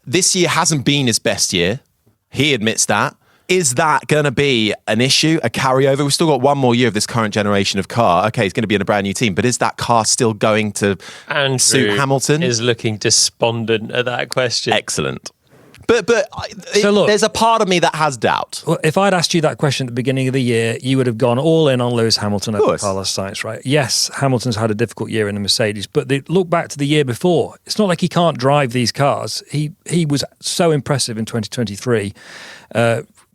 This year hasn't been his best year. He admits that. Is that going to be an issue, a carryover? We've still got one more year of this current generation of car. Okay, he's going to be in a brand new team, but is that car still going to suit Hamilton? Is looking despondent at that question. Excellent. But So look- there's a part of me that has doubt. Well, if I'd asked you that question at the beginning of the year, you would have gone all in on Lewis Hamilton over course. Carlos Sainz, right? Yes, Hamilton's had a difficult year in the Mercedes, but look back to the year before. It's not like he can't drive these cars. He was so impressive in 2023.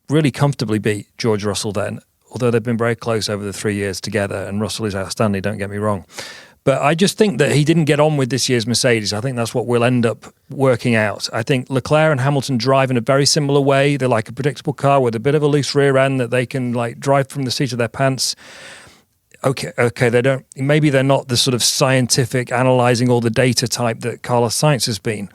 Really comfortably beat George Russell then, although they've been very close over the 3 years together, and Russell is outstanding, don't get me wrong. But I just think that he didn't get on with this year's Mercedes. I think that's what we'll end up working out. I think Leclerc and Hamilton drive in a very similar way. They're like a predictable car with a bit of a loose rear end that they can like drive from the seat of their pants. Okay, maybe they're not the sort of scientific analysing all the data type that Carlos Sainz has been.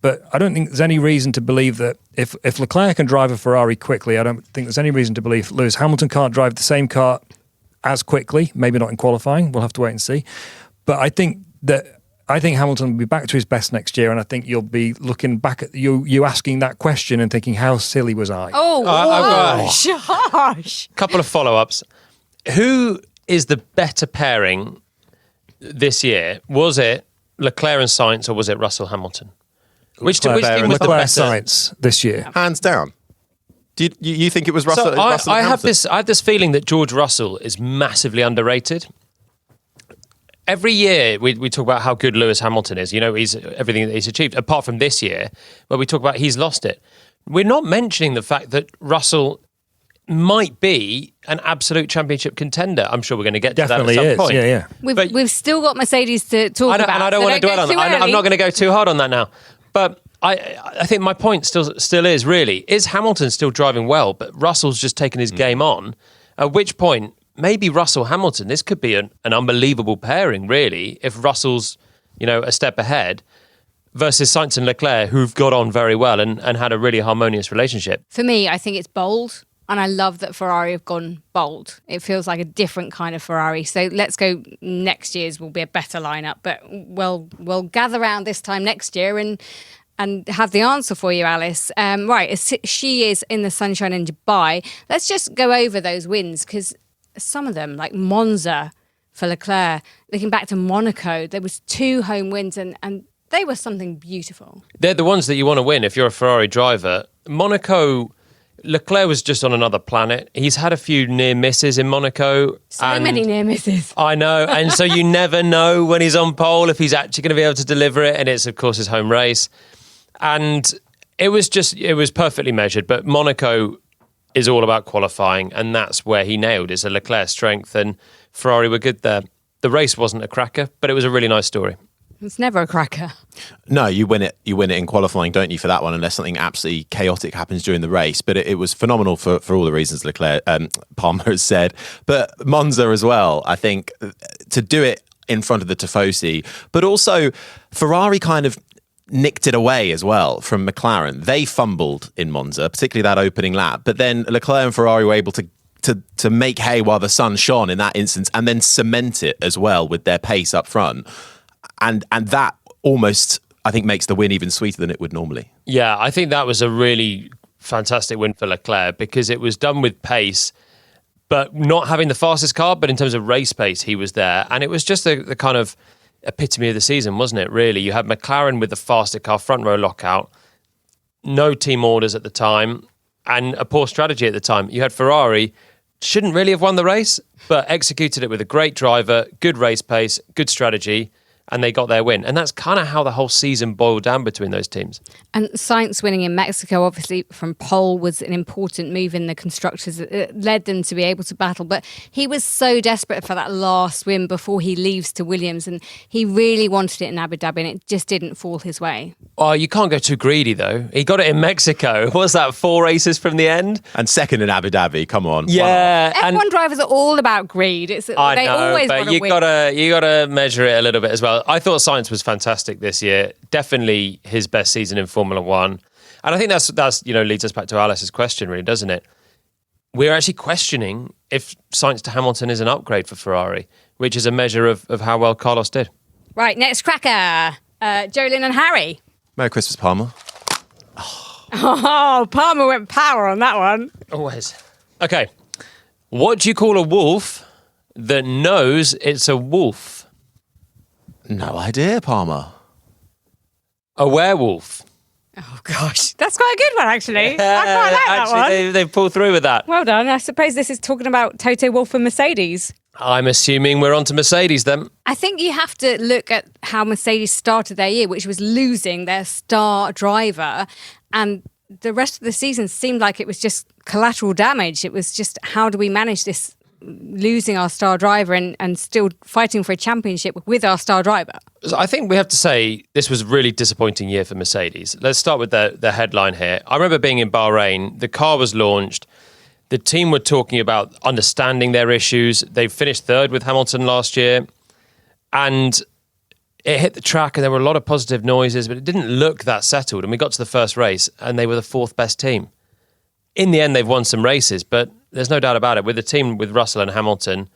But I don't think there's any reason to believe that if Leclerc can drive a Ferrari quickly, I don't think there's any reason to believe Lewis Hamilton can't drive the same car as quickly, maybe not in qualifying. We'll have to wait and see. But I think that I think Hamilton will be back to his best next year, and I think you'll be looking back at you asking that question and thinking, how silly was I? Oh, gosh. Couple of follow-ups. Who is the better pairing this year? Was it Leclerc and Sainz, or was it Russell Hamilton? Which team was the Leclerc better? Sainz this year. Hands down. Do you think it was Russell? So Russell I and have Hamilton? I have this feeling that George Russell is massively underrated. Every year we talk about how good Lewis Hamilton is. You know, he's everything that he's achieved, apart from this year, where we talk about he's lost it. We're not mentioning the fact that Russell might be an absolute championship contender. I'm sure we're going to get Definitely to that at some is. point. Yeah. We've still got Mercedes to talk about. And I don't want to dwell on that. I'm not going to go too hard on that now. But I think my point still is really, is Hamilton still driving well, but Russell's just taken his game on, at which point maybe Russell Hamilton, this could be an unbelievable pairing, really, if Russell's, a step ahead versus Sainz and Leclerc, who've got on very well and had a really harmonious relationship. For me, I think it's bold. And I love that Ferrari have gone bold. It feels like a different kind of Ferrari. So let's go, next year's will be a better lineup. But we'll gather around this time next year and have the answer for you, Alice. Right, she is in the sunshine in Dubai. Let's just go over those wins, because some of them, like Monza for Leclerc, looking back to Monaco, there was 2 home wins and they were something beautiful. They're the ones that you want to win if you're a Ferrari driver. Monaco, Leclerc was just on another planet. He's had a few near misses in Monaco. So many near misses. I know. And so you never know when he's on pole if he's actually going to be able to deliver it. And it's, of course, his home race. And it was perfectly measured. But Monaco is all about qualifying. And that's where he nailed. It's a Leclerc strength. And Ferrari were good there. The race wasn't a cracker, but it was a really nice story. It's never a cracker. No, you win it in qualifying, don't you, for that one, unless something absolutely chaotic happens during the race. But it was phenomenal for all the reasons Palmer has said. But Monza as well, I think, to do it in front of the Tifosi, but also Ferrari kind of nicked it away as well from McLaren. They fumbled in Monza, particularly that opening lap. But then Leclerc and Ferrari were able to make hay while the sun shone in that instance, and then cement it as well with their pace up front. And that almost, I think, makes the win even sweeter than it would normally. Yeah, I think that was a really fantastic win for Leclerc because it was done with pace, but not having the fastest car, but in terms of race pace, he was there. And it was just the kind of epitome of the season, wasn't it, really? You had McLaren with the faster car, front row lockout, no team orders at the time, and a poor strategy at the time. You had Ferrari, shouldn't really have won the race, but executed it with a great driver, good race pace, good strategy, and they got their win. And that's kind of how the whole season boiled down between those teams. And Sainz winning in Mexico, obviously, from pole was an important move in the constructors. It led them to be able to battle. But he was so desperate for that last win before he leaves to Williams. And he really wanted it in Abu Dhabi, and it just didn't fall his way. Oh, you can't go too greedy, though. He got it in Mexico. What was that, 4 races from the end? And second in Abu Dhabi, come on. Yeah. F1 drivers are all about greed. I they know, always but want to win. you gotta measure it a little bit as well. I thought Sainz was fantastic this year. Definitely his best season in Formula One. And I think that's leads us back to Alice's question, really, doesn't it? We're actually questioning if Sainz to Hamilton is an upgrade for Ferrari, which is a measure of how well Carlos did. Right, next cracker. Jolyn and Harry. Merry Christmas, Palmer. Oh, Palmer went power on that one. Always. Okay. What do you call a wolf that knows it's a wolf? No idea, Palmer. A werewolf. Oh, gosh. That's quite a good one, actually. I quite like that one. They've pulled through with that. Well done. I suppose this is talking about Toto Wolff and Mercedes. I'm assuming we're on to Mercedes then. I think you have to look at how Mercedes started their year, which was losing their star driver. And the rest of the season seemed like it was just collateral damage. It was just, how do we manage this, losing our star driver and still fighting for a championship with our star driver? So I think we have to say this was a really disappointing year for Mercedes. Let's start with the headline here. I remember being in Bahrain. The car was launched. The team were talking about understanding their issues. They finished third with Hamilton last year. And it hit the track and there were a lot of positive noises, but it didn't look that settled. And we got to the first race and they were the 4th best team. In the end, they've won some races, but there's no doubt about it. With the team with Russell and Hamilton,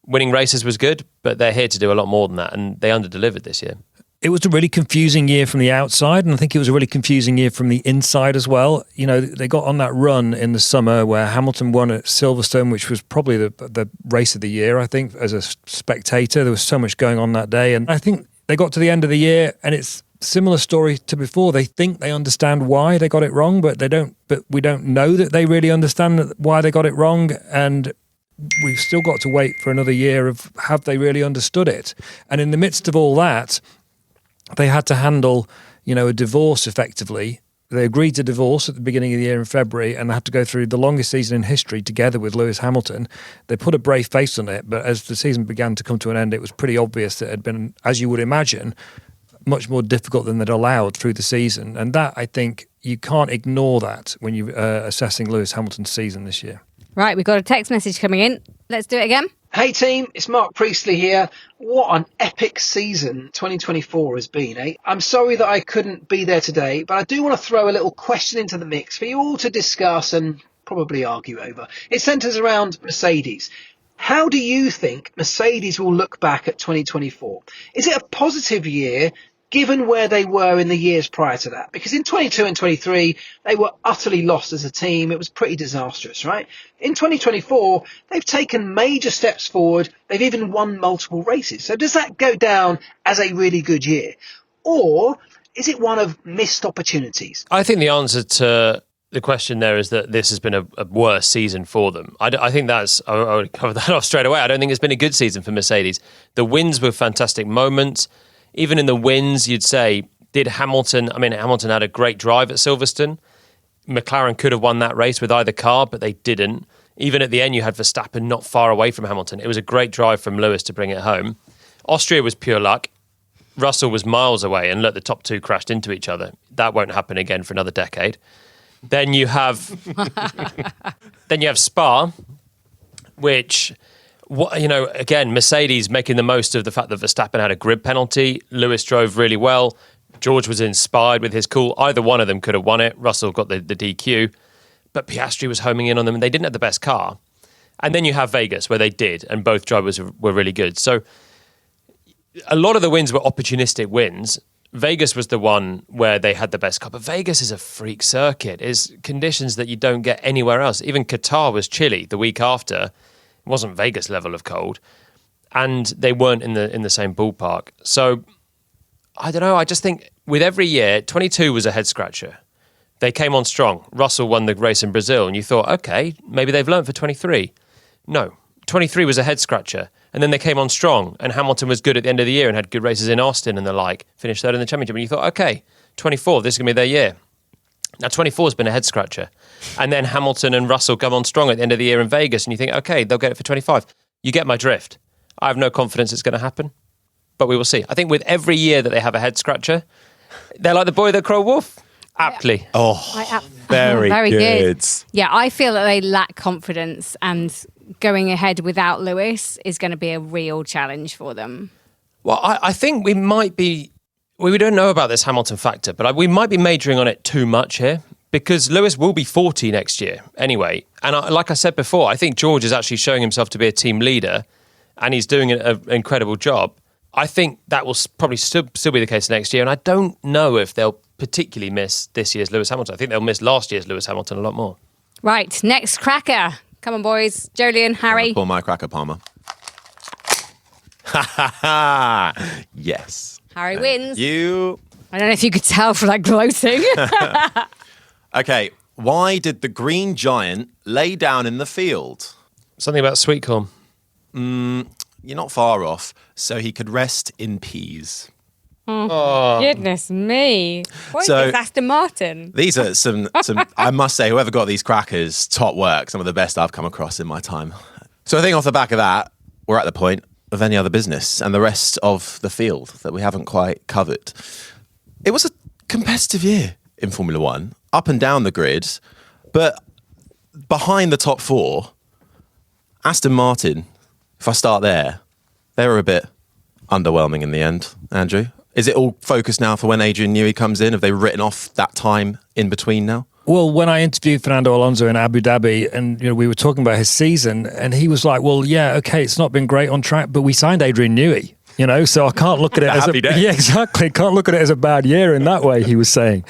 winning races was good, but they're here to do a lot more than that, and they under-delivered this year. it was a really confusing year from the outside, and I think it was a really confusing year from the inside as well. You know, they got on that run in the summer where Hamilton won at Silverstone, which was probably the race of the year, I think, as a spectator. There was so much going on that day. And I think they got to the end of the year, and it's a similar story to before. They think they understand why they got it wrong, but they don't. But we don't know that they really understand why they got it wrong. And we've still got to wait for another year of have they really understood it. And in the midst of all that, they had to handle, you know, a divorce effectively. They agreed to divorce at the beginning of the year in February, and they had to go through the longest season in history together with Lewis Hamilton. They put a brave face on it, but as the season began to come to an end, it was pretty obvious that it had been, as you would imagine, much more difficult than they'd allowed through the season. And that, I think, you can't ignore that when you're assessing Lewis Hamilton's season this year. Right, we've got a text message coming in. Let's do it again. Hey team, it's Mark Priestley here. What an epic season 2024 has been, eh? I'm sorry that I couldn't be there today, but I do want to throw a little question into the mix for you all to discuss and probably argue over. It centres around Mercedes. How do you think Mercedes will look back at 2024? Is it a positive year given where they were in the years prior to that? Because in 22 and 23, they were utterly lost as a team. It was pretty disastrous, right? In 2024, they've taken major steps forward. They've even won multiple races. So does that go down as a really good year? Or is it one of missed opportunities? I think the answer to the question there is that this has been a worse season for them. I think that's, I would cover that off straight away. I don't think it's been a good season for Mercedes. The wins were fantastic moments. Even in the wins, you'd say, Hamilton had a great drive at Silverstone. McLaren could have won that race with either car, but they didn't. Even at the end, you had Verstappen not far away from Hamilton. It was a great drive from Lewis to bring it home. Austria was pure luck. Russell was miles away, and look, the top two crashed into each other. That won't happen again for another decade. Then you have Spa, which, again, Mercedes making the most of the fact that Verstappen had a grid penalty. Lewis drove really well. George was inspired with his cool. Either one of them could have won it. Russell got the DQ, but Piastri was homing in on them, and they didn't have the best car. And then you have Vegas, where they did, and both drivers were really good. So a lot of the wins were opportunistic wins. Vegas was the one where they had the best car, but Vegas is a freak circuit. It's conditions that you don't get anywhere else. Even Qatar was chilly the week after. It wasn't Vegas level of cold, and they weren't in the same ballpark. So I don't know. I just think with every year, 22 was a head scratcher. They came on strong. Russell won the race in Brazil, and you thought, okay, maybe they've learned for 23. No, 23 was a head scratcher. And then they came on strong, and Hamilton was good at the end of the year and had good races in Austin and the like, finished third in the championship. And you thought, okay, 24, this is going to be their year. Now, 24 has been a head scratcher. And then Hamilton and Russell come on strong at the end of the year in Vegas, and you think, okay, they'll get it for 25. You get my drift. I have no confidence it's going to happen, but we will see. I think with every year that they have a head scratcher, they're like the boy that crow wolf. Aptly. Very good. Yeah, I feel that they lack confidence, and going ahead without Lewis is going to be a real challenge for them. Well, I think we might be, we don't know about this Hamilton factor, but we might be majoring on it too much here, because Lewis will be 40 next year anyway. And like I said before, I think George is actually showing himself to be a team leader, and he's doing an incredible job. I think that will probably still be the case next year, and I don't know if they'll particularly miss this year's Lewis Hamilton. I think they'll miss last year's Lewis Hamilton a lot more. Right, next cracker. Come on, boys. Jolien, Harry. Pour my cracker, Palmer. Yes. Harry wins. You. I don't know if you could tell from that gloating. Okay, why did the Green Giant lay down in the field? Something about sweet corn. You're not far off. So he could rest in peace. Goodness me. What So- is Aston Martin? These are some. I must say, whoever got these crackers, top work. Some of the best I've come across in my time. So I think off the back of that, we're at the point of any other business and the rest of the field that we haven't quite covered. It was a competitive year in Formula One, up and down the grid, but behind the top four, Aston Martin, if I start there, they were a bit underwhelming in the end, Andrew. Is it all focused now for when Adrian Newey comes in? Have they written off that time in between now? Well, when I interviewed Fernando Alonso in Abu Dhabi, and we were talking about his season, and he was like, "Well, yeah, okay, it's not been great on track, but we signed Adrian Newey. So I can't look at it as happy day. yeah, exactly. Can't look at it as a bad year in that way. He was saying.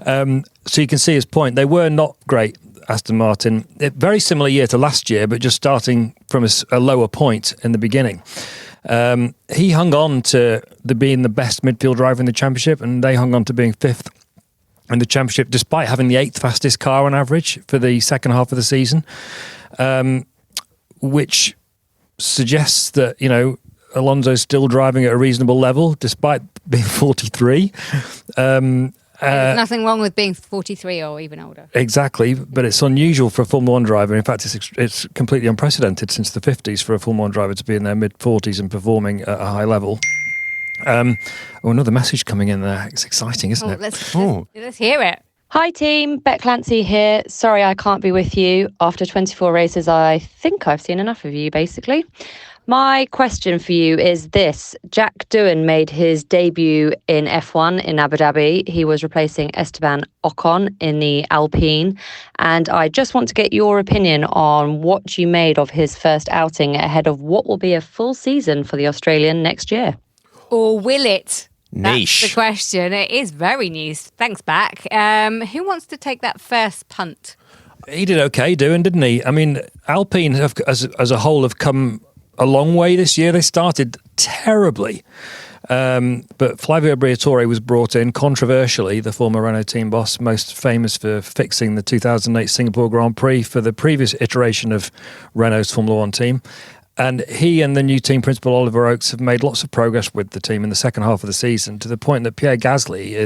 So you can see his point. They were not great, Aston Martin. Very similar year to last year, but just starting from a lower point in the beginning. He hung on to being the best midfield driver in the championship, and they hung on to being fifth in the championship, despite having the eighth fastest car on average for the second half of the season, which suggests that, Alonso's still driving at a reasonable level, despite being 43. There's nothing wrong with being 43 or even older. Exactly, but it's unusual for a Formula One driver. In fact, it's completely unprecedented since the 50s for a Formula One driver to be in their mid-40s and performing at a high level. Another message coming in there. It's exciting, isn't it? Let's hear it. Hi team, Beck Clancy here. Sorry I can't be with you. After 24 races, I think I've seen enough of you, basically. My question for you is this. Jack Doohan made his debut in F1 in Abu Dhabi. He was replacing Esteban Ocon in the Alpine. And I just want to get your opinion on what you made of his first outing ahead of what will be a full season for the Australian next year. Or will it? Niche. That's the question. It is very niche. Thanks, back. Who wants to take that first punt? He did okay, Doohan, didn't he? I mean, Alpine as a whole have come a long way this year. They started terribly. But Flavio Briatore was brought in controversially, the former Renault team boss, most famous for fixing the 2008 Singapore Grand Prix for the previous iteration of Renault's Formula One team. And he and the new team principal, Oliver Oakes, have made lots of progress with the team in the second half of the season, to the point that Pierre Gasly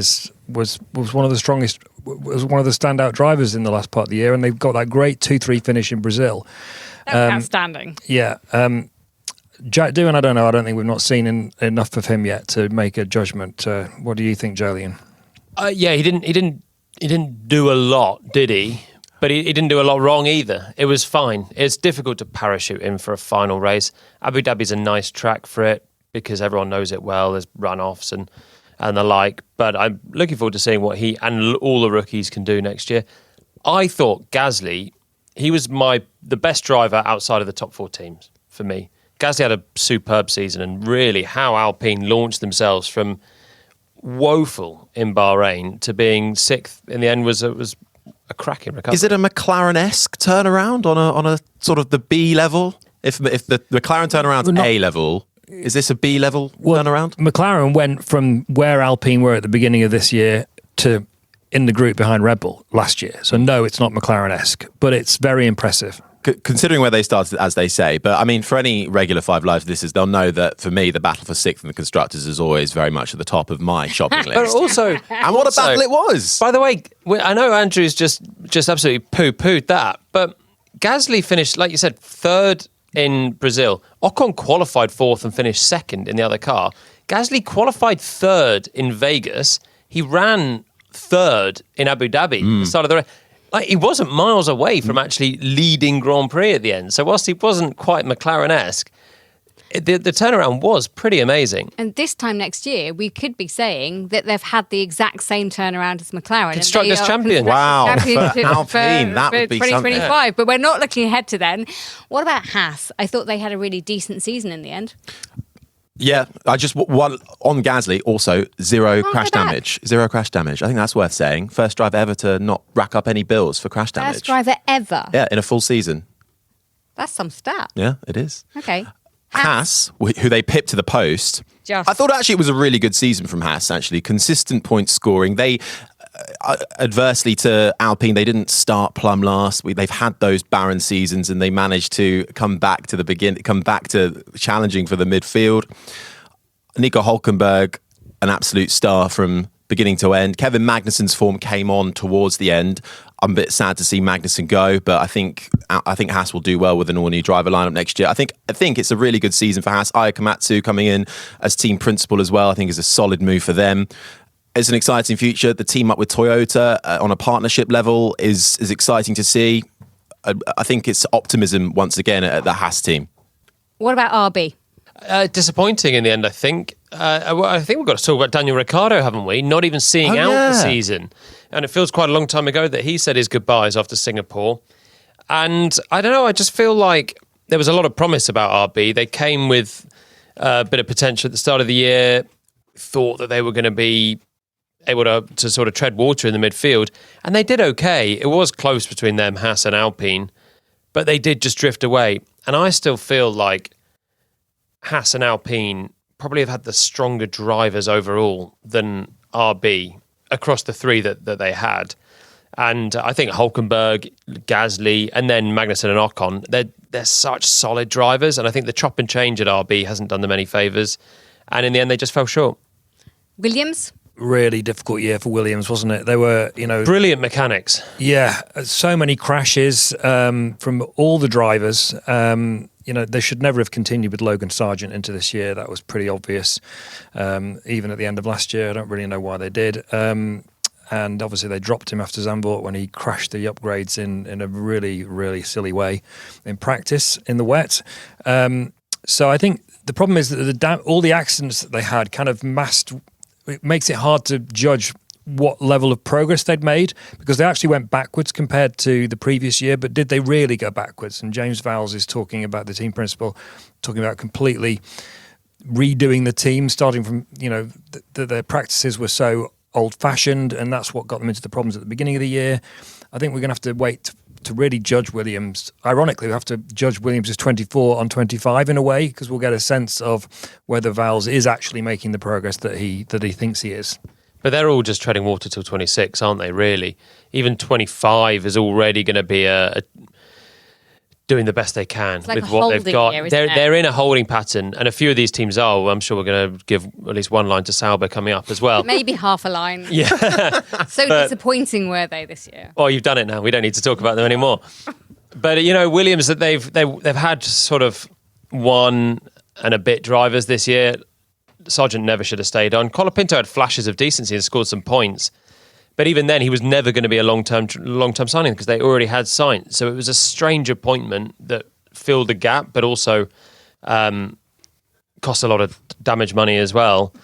was one of the strongest, was one of the standout drivers in the last part of the year, and they've got that great 2-3 finish in Brazil. That's outstanding. Yeah. Jack Doohan, I don't know. I don't think we've not seen enough of him yet to make a judgment. What do you think, Jolien? Yeah, he didn't do a lot, did he? But he didn't do a lot wrong either. It was fine. It's difficult to parachute in for a final race. Abu Dhabi's a nice track for it because everyone knows it well. There's runoffs and the like. But I'm looking forward to seeing what he and all the rookies can do next year. I thought Gasly, he was the best driver outside of the top four teams for me. Gasly had a superb season, and really how Alpine launched themselves from woeful in Bahrain to being sixth in the end was a cracking recovery. Is it a McLaren-esque turnaround on a sort of the B level? If the McLaren turnaround's A level, is this a B level turnaround? McLaren went from where Alpine were at the beginning of this year to in the group behind Red Bull last year. So no, it's not McLaren-esque, but it's very impressive. Considering where they started, as they say. But I mean, for any regular Five Live listeners, they'll know that for me, the battle for sixth in the constructors is always very much at the top of my shopping list. But also, and what a battle it was! By the way, I know Andrew's just absolutely poo-pooed that, but Gasly finished, like you said, third in Brazil. Ocon qualified fourth and finished second in the other car. Gasly qualified third in Vegas. He ran third in Abu Dhabi, the start of the race. Like, he wasn't miles away from actually leading Grand Prix at the end. So whilst he wasn't quite McLaren-esque, the turnaround was pretty amazing. And this time next year, we could be saying that they've had the exact same turnaround as McLaren. Constructors champion. Wow, for Alpine, that would be 2025. something. But we're not looking ahead to then. What about Haas? I thought they had a really decent season in the end. Yeah, I just one on Gasly. Also, zero crash damage. Zero crash damage. I think that's worth saying. First driver ever to not rack up any bills for crash damage. First driver ever. Yeah, in a full season. That's some stat. Yeah, it is. Okay. Haas, who they pipped to the post. I thought actually it was a really good season from Haas. Actually, consistent point scoring. They adversely to Alpine, they didn't start plumb last. They've had those barren seasons, and they managed to come back to challenging for the midfield. Nico Hülkenberg, an absolute star from beginning to end. Kevin Magnussen's form came on towards the end. I'm a bit sad to see Magnussen go, but I think Haas will do well with an all-new driver lineup next year. I think it's a really good season for Haas. Aya Komatsu coming in as team principal as well, I think is a solid move for them. It's an exciting future. The team up with Toyota on a partnership level is exciting to see. I think it's optimism once again at the Haas team. What about RB? Disappointing in the end, I think. I think we've got to talk about Daniel Ricciardo, haven't we? Not even seeing out the season. And it feels quite a long time ago that he said his goodbyes after Singapore. And I don't know, I just feel like there was a lot of promise about RB. They came with bit of potential at the start of the year. Thought that they were going to be able to sort of tread water in the midfield, and they did okay. It was close between them, Haas and Alpine, but they did just drift away. And I still feel like Haas and Alpine probably have had the stronger drivers overall than RB across the three that they had. And I think Hulkenberg, Gasly, and then Magnussen and Ocon, they're such solid drivers. And I think the chop and change at RB hasn't done them any favours. And in the end, they just fell short. Williams? Really difficult year for Williams, wasn't it? They were, brilliant mechanics. Yeah, so many crashes from all the drivers. They should never have continued with Logan Sargent into this year. That was pretty obvious. Even at the end of last year, I don't really know why they did. And obviously they dropped him after Zandvoort when he crashed the upgrades in a really, really silly way in practice in the wet. So I think the problem is that all the accidents that they had kind of masked. It makes it hard to judge what level of progress they'd made, because they actually went backwards compared to the previous year. But did they really go backwards? And James Vowles is talking about, the team principal, talking about completely redoing the team, starting from, their practices were so old-fashioned, and that's what got them into the problems at the beginning of the year. I think we're going to have to wait to really judge Williams. Ironically, we have to judge Williams as 24 on 25 in a way, because we'll get a sense of whether Vowles is actually making the progress that he thinks he is. But they're all just treading water till 26, aren't they, really? Even 25 is already going to be doing the best they can with what they've got. They're in a holding pattern, and a few of these teams are. Well, I'm sure we're going to give at least one line to Sauber coming up as well. Maybe half a line. Yeah. So disappointing were they this year? Well, you've done it now. We don't need to talk about them anymore. But, Williams, that they've had sort of one and a bit drivers this year. Sargent never should have stayed on. Colapinto had flashes of decency and scored some points. But even then, he was never going to be a long-term signing because they already had signed. So it was a strange appointment that filled the gap, but also cost a lot of damage money as well.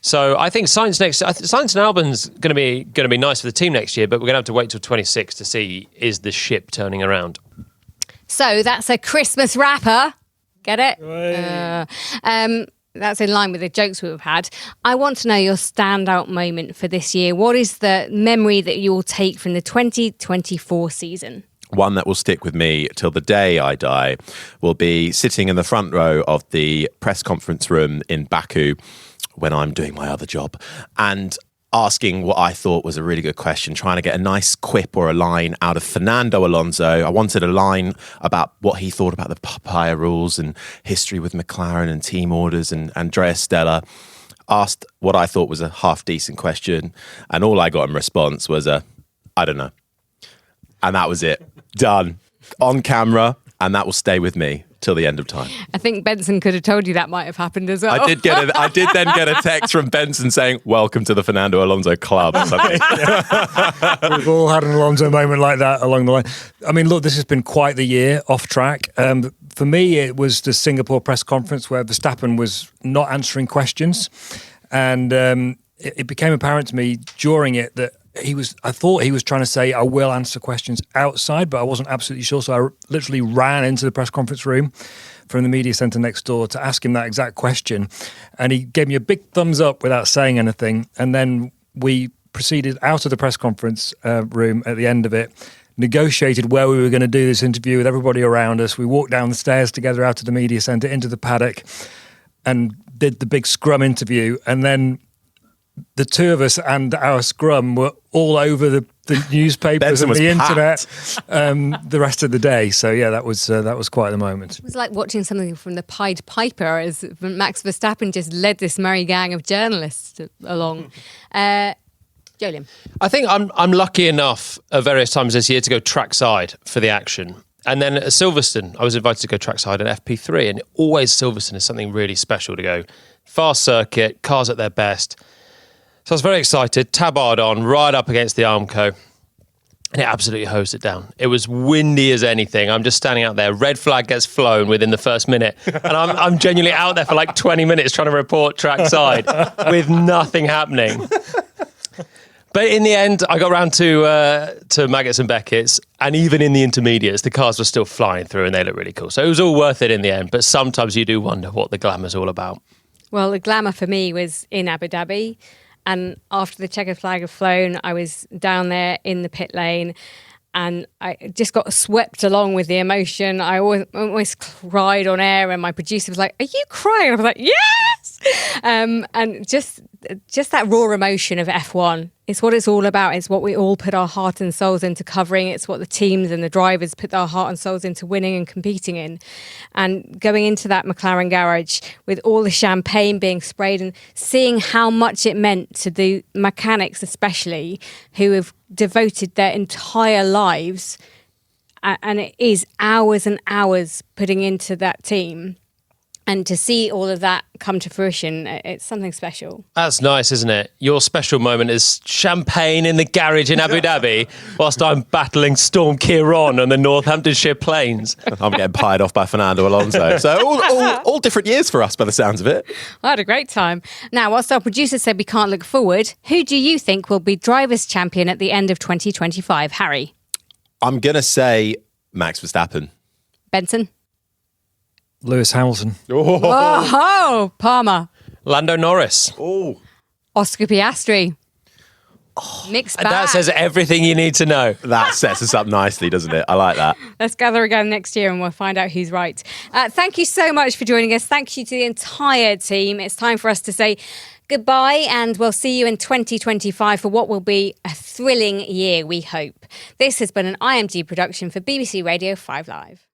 So I think Sainz and Albon's going to be nice for the team next year, but we're going to have to wait till 26 to see, is the ship turning around. So that's a Christmas wrapper. Get it? That's in line with the jokes we've had. I want to know your standout moment for this year. What is the memory that you will take from the 2024 season? One that will stick with me till the day I die will be sitting in the front row of the press conference room in Baku when I'm doing my other job and asking what I thought was a really good question, trying to get a nice quip or a line out of Fernando Alonso. I wanted a line about what he thought about the papaya rules and history with McLaren and team orders, and Andrea Stella asked what I thought was a half-decent question, and all I got in response was I don't know. And that was it. Done. On camera, and that will stay with me till the end of time. I think Benson could have told you that might have happened as well. I did then get a text from Benson saying, "Welcome to the Fernando Alonso club." Or something. We've all had an Alonso moment like that along the line. I mean, look, this has been quite the year off track. For me, it was the Singapore press conference where Verstappen was not answering questions. And it became apparent to me during it that I thought he was trying to say, I will answer questions outside, but I wasn't absolutely sure. So I literally ran into the press conference room from the media centre next door to ask him that exact question. And he gave me a big thumbs up without saying anything. And then we proceeded out of the press conference room at the end of it, negotiated where we were going to do this interview with everybody around us. We walked down the stairs together out to the media centre, into the paddock, and did the big scrum interview. And then the two of us and our scrum were all over the newspapers and the internet the rest of the day. So yeah, that was quite the moment. It was like watching something from the Pied Piper as Max Verstappen just led this merry gang of journalists along. Jolien. I think I'm lucky enough at various times this year to go trackside for the action. And then at Silverstone, I was invited to go trackside at FP3, and always Silverstone is something really special to go. Fast circuit, cars at their best. So I was very excited, tabard on, right up against the Armco, and it absolutely hosed it down. It was windy as anything. I'm just standing out there. Red flag gets flown within the first minute, and I'm genuinely out there for like 20 minutes trying to report trackside with nothing happening. But in the end, I got round to Maggots and Beckett's, and even in the intermediates, the cars were still flying through and they looked really cool. So it was all worth it in the end. But sometimes you do wonder what the glamour's all about. Well, the glamour for me was in Abu Dhabi. And after the checkered flag had flown, I was down there in the pit lane and I just got swept along with the emotion. I almost cried on air and my producer was like, "Are you crying?" I was like, "Yes!" And just that raw emotion of F1. It's what it's all about. It's what we all put our heart and souls into covering. It's what the teams and the drivers put their heart and souls into winning and competing in. And going into that McLaren garage with all the champagne being sprayed and seeing how much it meant to the mechanics, especially, who have devoted their entire lives, and it is hours and hours putting into that team. And to see all of that come to fruition, it's something special. That's nice, isn't it? Your special moment is champagne in the garage in Abu Dhabi whilst I'm battling Storm Ciarán on the Northamptonshire plains. I'm getting pied off by Fernando Alonso. So all different years for us by the sounds of it. I had a great time. Now, whilst our producer said we can't look forward, who do you think will be drivers' champion at the end of 2025? Harry? I'm going to say Max Verstappen. Benson? Lewis Hamilton. Oh, Palmer. Lando Norris. Oh. Oscar Piastri. Mixed bag. That says everything you need to know. That sets us up nicely, doesn't it? I like that. Let's gather again next year and we'll find out who's right. Thank you so much for joining us. Thank you to the entire team. It's time for us to say goodbye and we'll see you in 2025 for what will be a thrilling year, we hope. This has been an IMG production for BBC Radio 5 Live.